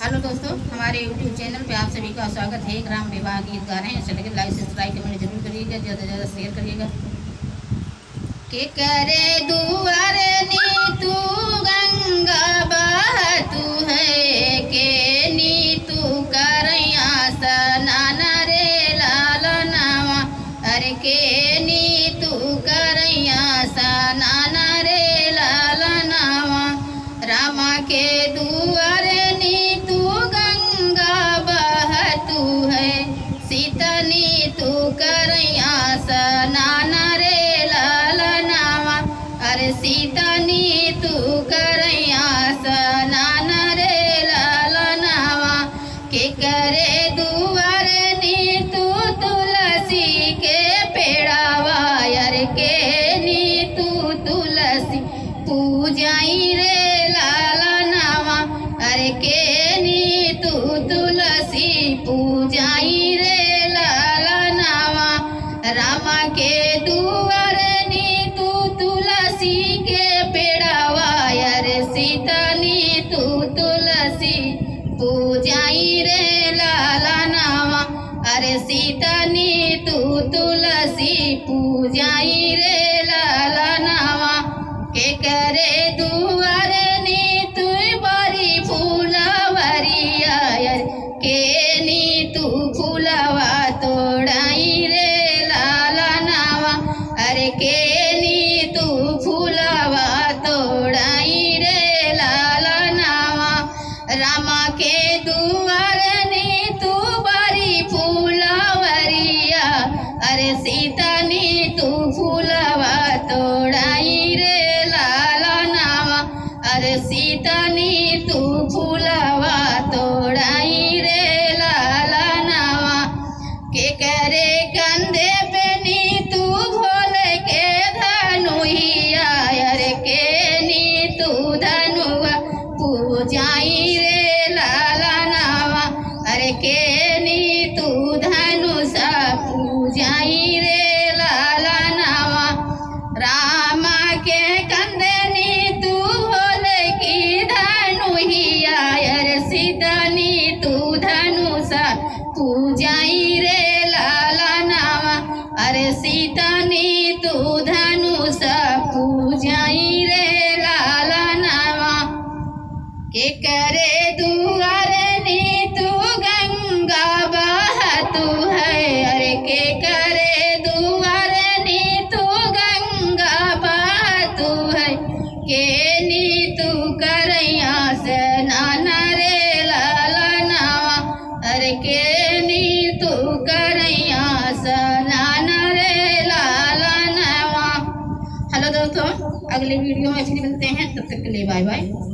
Hello दोस्तों, हमारे YouTube channel पे आप सभी का स्वागत है। ग्राम विवाह गीत गा रहे हैं। चलिए लाइक सब्सक्राइब कमेंट जरूर करिएगा, ज़्यादा से ज़्यादा शेयर करिएगा। के करे दुआरे नी तू गंगा बहतू है, के नी तू करैया स्नान रे लाल नावा, अरे के नी तू करैया स्नान रे लाल नावा। रामा के दुआरे सीतनी तू करैया स्नान रे लाल नावा, अरे सीतनी तू करैया स्नान रे लाल नावा। के करे दुआरे नी तू तुलसी के पेड़ावा, अरे के नी तू तुलसी पूजाई रे लाल नावा, अरे के नी तू तुलसी पूजाई रे रामा के दुआरे नी तू तुलसी के पेड़ावा, अरे सीतनी तू तुलसी पूजाई रे लाल नावा, अरे सीतनी तू तुलसी पूजाई रे लाल नावा। के करे दुआरे नी तू बड़ी फूलवरिया, के नी तू फूलवा तोड़ाई रे के नी तू फूलवा तोड़ाई रे लाल नावा। रामा के दुआरे नी तू बड़ी फूलवरिया, अरे सीतनी तू फूलवा तोड़ाई रे लाल नावा, अरे सीतनी तू फूलवा तोड़ाई रे लाल नावा। के करे कंधे पे नी तू पूजाई रे लाल नावा, अरे के नी तू धनुषा पूजाई रे लाल नावा। रामा के कंधे नी तू भोले की धनुहिया, अरे सीतनी तू धनुषा पूजाई रे लाल नावा, अरे सीतनी तू धनुषा पूजाई रे लाल नावा। के करे दुआरे नी तू गंगा बहतू है, अरे के करे दुआरे नी तू गंगा बहतू है, के नी तू करैया स्नान रे लाल नावा, अरे के नी तू करैया स्नान रे लाल नावा। हेलो दोस्तों, अगले वीडियो में फिर मिलते हैं, तब तक के लिए बाय बाय।